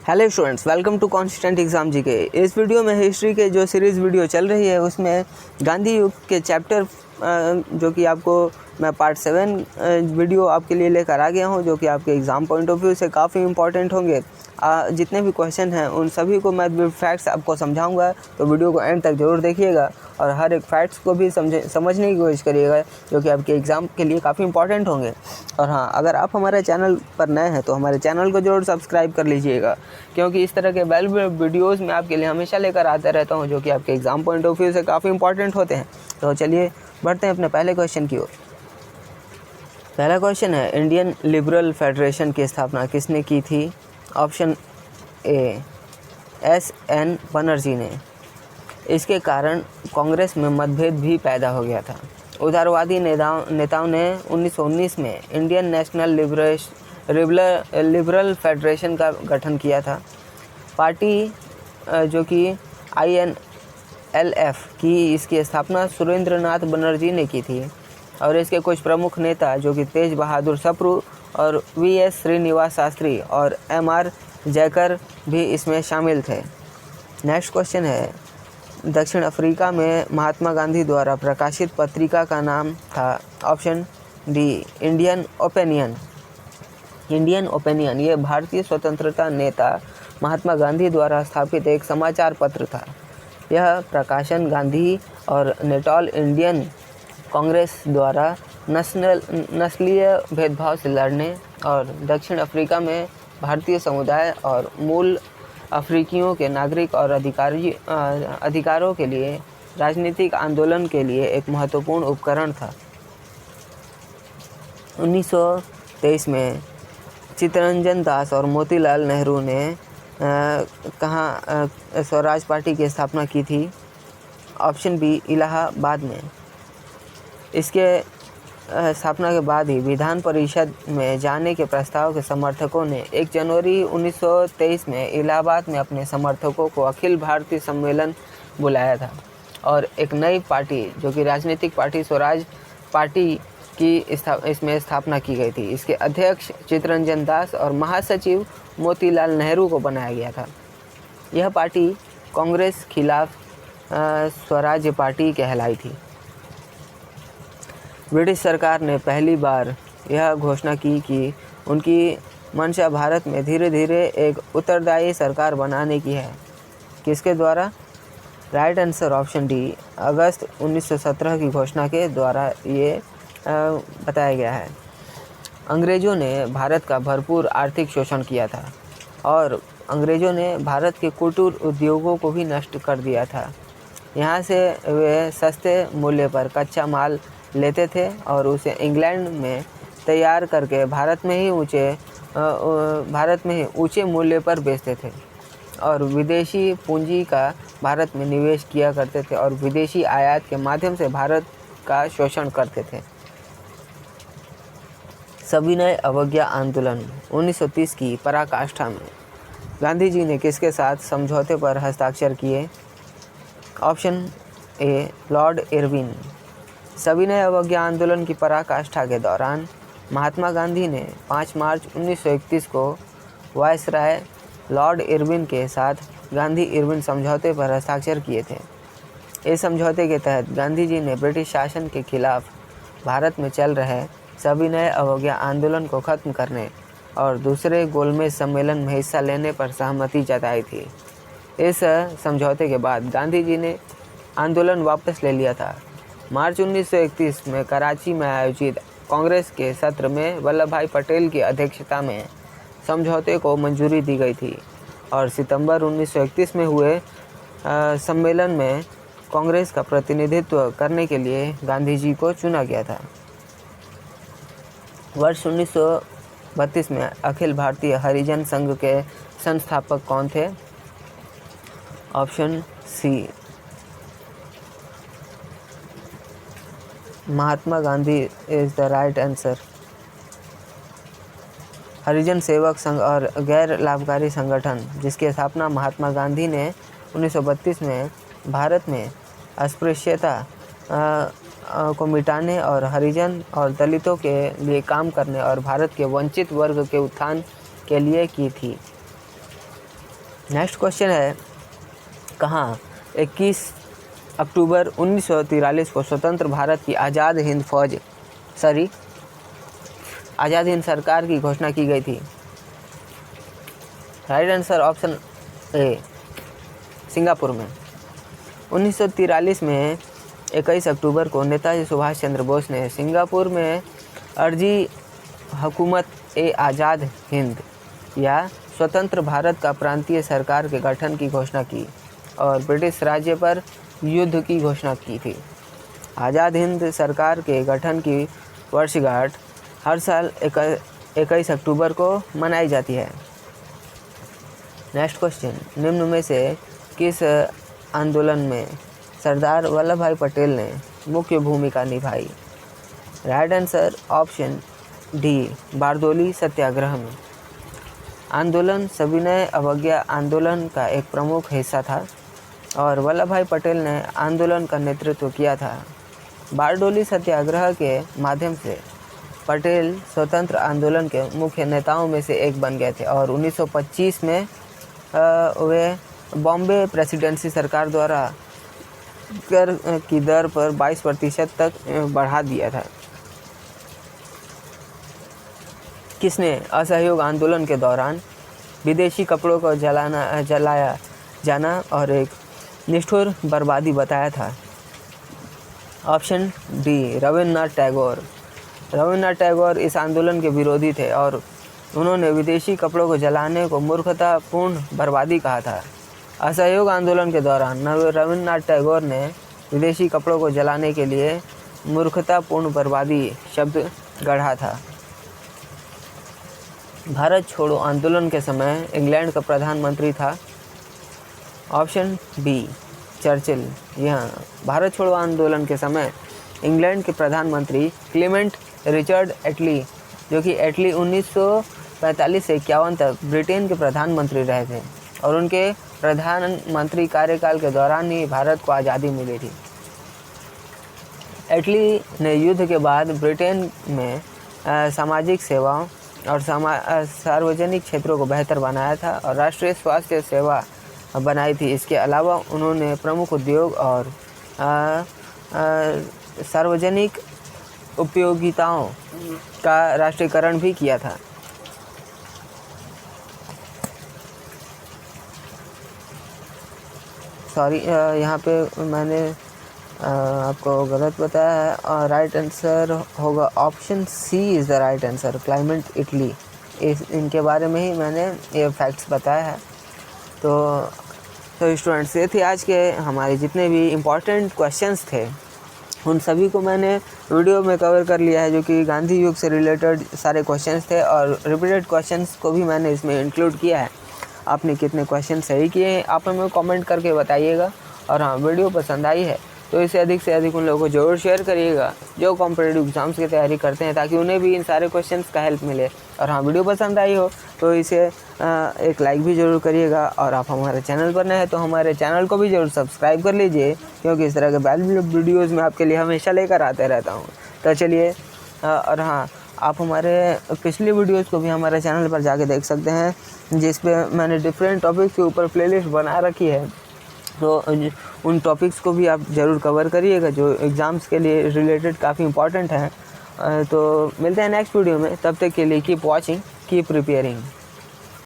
Hello students, welcome to constant exam GK. इस video में history के जो सीरीज़ वीडियो चल रही है उसमें गांधी युग के चैप्टर जो कि आपको मैं पार्ट 7 वीडियो आपके लिए लेकर आ गया हूं, जो कि आपके एग्ज़ाम पॉइंट ऑफ व्यू से काफ़ी इंपॉर्टेंट होंगे। जितने भी क्वेश्चन हैं उन सभी को मैं विद फैक्ट्स आपको समझाऊंगा, तो वीडियो को एंड तक ज़रूर देखिएगा और हर एक फैक्ट्स को भी समझने की कोशिश करिएगा, जो कि आपके एग्ज़ाम के लिए काफ़ी इंपॉर्टेंट होंगे। और हाँ, अगर आप हमारे चैनल पर नए हैं तो हमारे चैनल को ज़रूर सब्सक्राइब कर लीजिएगा, क्योंकि इस तरह के वैल्यूएबल वीडियोज़ मैं आपके लिए हमेशा लेकर आता रहता हूँ, जो कि आपके एग्ज़ाम पॉइंट ऑफ व्यू से काफ़ी इंपॉर्टेंट होते हैं। तो चलिए बढ़ते हैं अपने पहले क्वेश्चन की ओर। पहला क्वेश्चन है, इंडियन लिबरल फेडरेशन की स्थापना किसने की थी? Option A, SN. बनर्जी ने। इसके कारण कांग्रेस में मतभेद भी पैदा हो गया था। उदारवादी नेताओं ने 1919 में इंडियन नेशनल लिबरल फेडरेशन का गठन किया था। पार्टी जो कि INLF की इसकी स्थापना सुरेंद्रनाथ बनर्जी ने की थी और इसके कुछ प्रमुख नेता जो कि तेज बहादुर सप्रू और VS श्रीनिवास शास्त्री और MR जयकर भी इसमें शामिल थे। नेक्स्ट क्वेश्चन है, दक्षिण अफ्रीका में महात्मा गांधी द्वारा प्रकाशित पत्रिका का नाम था? Option D, Indian opinion. Indian opinion ये भारतीय स्वतंत्रता नेता महात्मा गांधी द्वारा स्थापित एक समाचार पत्र था। यह प्रकाशन गांधी और नेटॉल इंडियन कांग्रेस द्वारा नस्लीय भेदभाव से लड़ने और दक्षिण अफ्रीका में भारतीय समुदाय और मूल अफ्रीकियों के नागरिक और अधिकारों के लिए राजनीतिक आंदोलन के लिए एक महत्वपूर्ण उपकरण था। 1923 में चित्तरंजन दास और मोतीलाल नेहरू ने कहाँ स्वराज पार्टी की स्थापना की थी? ऑप्शन बी, इलाहाबाद में। इसके स्थापना के बाद ही विधान परिषद में जाने के प्रस्ताव के समर्थकों ने 1 जनवरी 1923 में इलाहाबाद में अपने समर्थकों को अखिल भारतीय सम्मेलन बुलाया था और एक नई पार्टी जो कि राजनीतिक पार्टी स्वराज पार्टी की इसमें स्थापना की गई थी। इसके अध्यक्ष चित्तरंजन दास और महासचिव मोतीलाल नेहरू को बनाया गया था। यह पार्टी कांग्रेस खिलाफ स्वराज पार्टी कहलाई थी। ब्रिटिश सरकार ने पहली बार यह घोषणा की कि उनकी मंशा भारत में धीरे धीरे एक उत्तरदायी सरकार बनाने की है। किसके द्वारा? राइट आंसर ऑप्शन डी, अगस्त 1917 की घोषणा के द्वारा ये बताया गया है। अंग्रेज़ों ने भारत का भरपूर आर्थिक शोषण किया था और अंग्रेज़ों ने भारत के कुटीर उद्योगों को भी नष्ट कर दिया था। यहाँ से वे सस्ते मूल्य पर कच्चा माल लेते थे और उसे इंग्लैंड में तैयार करके भारत में ही ऊंचे मूल्य पर बेचते थे और विदेशी पूंजी का भारत में निवेश किया करते थे और विदेशी आयात के माध्यम से भारत का शोषण करते थे। सविनय अवज्ञा आंदोलन 1930 की पराकाष्ठा में गांधी जी ने किसके साथ समझौते पर हस्ताक्षर किए? Option A, Lord Irwin. सविनय अवज्ञा आंदोलन की पराकाष्ठा के दौरान महात्मा गांधी ने 5 मार्च 1931 को वायसराय लॉर्ड इरविन के साथ गांधी इरविन समझौते पर हस्ताक्षर किए थे। इस समझौते के तहत गांधी जी ने ब्रिटिश शासन के खिलाफ भारत में चल रहे सविनय अवज्ञा आंदोलन को खत्म करने और दूसरे गोलमेज सम्मेलन में हिस्सा लेने पर सहमति जताई थी। इस समझौते के बाद गांधी जी ने आंदोलन वापस ले लिया था। मार्च 1931 में कराची में आयोजित कांग्रेस के सत्र में वल्लभ भाई पटेल की अध्यक्षता में समझौते को मंजूरी दी गई थी और सितंबर 1931 में हुए सम्मेलन में कांग्रेस का प्रतिनिधित्व करने के लिए गांधी जी को चुना गया था। वर्ष 1932 में अखिल भारतीय हरिजन संघ के संस्थापक कौन थे? Option C, Mahatma Gandhi is the right answer. Harijan Sevak Sangh और गैर लाभकारी संगठन जिसकी स्थापना महात्मा गांधी ने 1932 में भारत में अस्पृश्यता को मिटाने और हरिजन और दलितों के लिए काम करने और भारत के वंचित वर्ग के उत्थान के लिए की थी। नेक्स्ट क्वेश्चन है, कहाँ 21 अक्टूबर 1943 को स्वतंत्र भारत की आज़ाद हिंद सरकार की घोषणा की गई थी? Right answer option A, Singapore में। 1943 में 21 अक्टूबर को नेताजी सुभाष चंद्र बोस ने सिंगापुर में अर्जी हुकूमत ए आज़ाद हिंद या स्वतंत्र भारत का प्रांतीय सरकार के गठन की घोषणा की और ब्रिटिश राज्य पर युद्ध की घोषणा की थी। आज़ाद हिंद सरकार के गठन की वर्षगांठ हर साल 21 अक्टूबर को मनाई जाती है। नेक्स्ट क्वेश्चन, निम्न में से किस आंदोलन में सरदार वल्लभ भाई पटेल ने मुख्य भूमिका निभाई? Right answer option D, Bardoli Satyagraha में। आंदोलन सविनय अवज्ञा आंदोलन का एक प्रमुख हिस्सा था और वल्लभ भाई पटेल ने आंदोलन का नेतृत्व किया था। बारडोली सत्याग्रह के माध्यम से पटेल स्वतंत्र आंदोलन के मुख्य नेताओं में से एक बन गए थे और 1925 में वे बॉम्बे प्रेसिडेंसी सरकार द्वारा कर की दर पर 22% तक बढ़ा दिया था। किसने असहयोग आंदोलन के दौरान विदेशी कपड़ों को जलाया जाना और एक निष्ठुर बर्बादी बताया था? Option D, Rabindranath Tagore. रविन्द्रनाथ टैगोर इस आंदोलन के विरोधी थे और उन्होंने विदेशी कपड़ों को जलाने को मूर्खतापूर्ण बर्बादी कहा था। असहयोग आंदोलन के दौरान रविन्द्रनाथ टैगोर ने विदेशी कपड़ों को जलाने के लिए मूर्खतापूर्ण बर्बादी शब्द गढ़ा था। भारत छोड़ो आंदोलन के समय इंग्लैंड का प्रधानमंत्री था? Option B, Churchill. यहाँ भारत छोड़ो आंदोलन के समय इंग्लैंड के प्रधानमंत्री क्लेमेंट रिचर्ड एटली, जो कि एटली 1945 से 51 तक ब्रिटेन के प्रधानमंत्री रहे थे और उनके प्रधानमंत्री कार्यकाल के दौरान ही भारत को आज़ादी मिली थी। एटली ने युद्ध के बाद ब्रिटेन में सामाजिक सेवाओं और सार्वजनिक क्षेत्रों को बेहतर बनाया था और राष्ट्रीय स्वास्थ्य सेवा बनाई थी। इसके अलावा उन्होंने प्रमुख उद्योग और सार्वजनिक उपयोगिताओं का राष्ट्रीयकरण भी किया था। सॉरी, यहाँ पे मैंने आपको गलत बताया है और राइट आंसर होगा option C is the right answer, climate Italy. इनके बारे में ही मैंने ये फैक्ट्स बताया है। तो स्टूडेंट्स, ये थे आज के हमारे जितने भी इम्पोर्टेंट क्वेश्चंस थे, उन सभी को मैंने वीडियो में कवर कर लिया है, जो कि गांधी युग से रिलेटेड सारे क्वेश्चंस थे और रिपीटेड क्वेश्चंस को भी मैंने इसमें इंक्लूड किया है। आपने कितने क्वेश्चन सही किए हैं आप हमें कमेंट करके बताइएगा। और हाँ, वीडियो पसंद आई है तो इसे अधिक से अधिक उन लोगों को ज़रूर शेयर करिएगा जो कॉम्पिटिटिव एग्जाम्स की तैयारी करते हैं, ताकि उन्हें भी इन सारे क्वेश्चंस का हेल्प मिले। और हाँ, वीडियो पसंद आई हो तो इसे एक लाइक भी ज़रूर करिएगा और आप हमारे चैनल पर नए हैं तो हमारे चैनल को भी ज़रूर सब्सक्राइब कर लीजिए, क्योंकि इस तरह के वैल्यूएबल वीडियोज़ मैं आपके लिए हमेशा लेकर आते रहता हूँ। तो चलिए, और हाँ, आप हमारे पिछली वीडियोज़ को भी हमारे चैनल पर जाके देख सकते हैं, जिस पे मैंने डिफरेंट टॉपिक्स के ऊपर प्लेलिस्ट बना रखी है। तो उन टॉपिक्स को भी आप ज़रूर कवर करिएगा जो एग्ज़ाम्स के लिए रिलेटेड काफ़ी इंपॉर्टेंट हैं। तो मिलते हैं नेक्स्ट वीडियो में, तब तक के लिए कीप वॉचिंग, कीप प्रिपेयरिंग।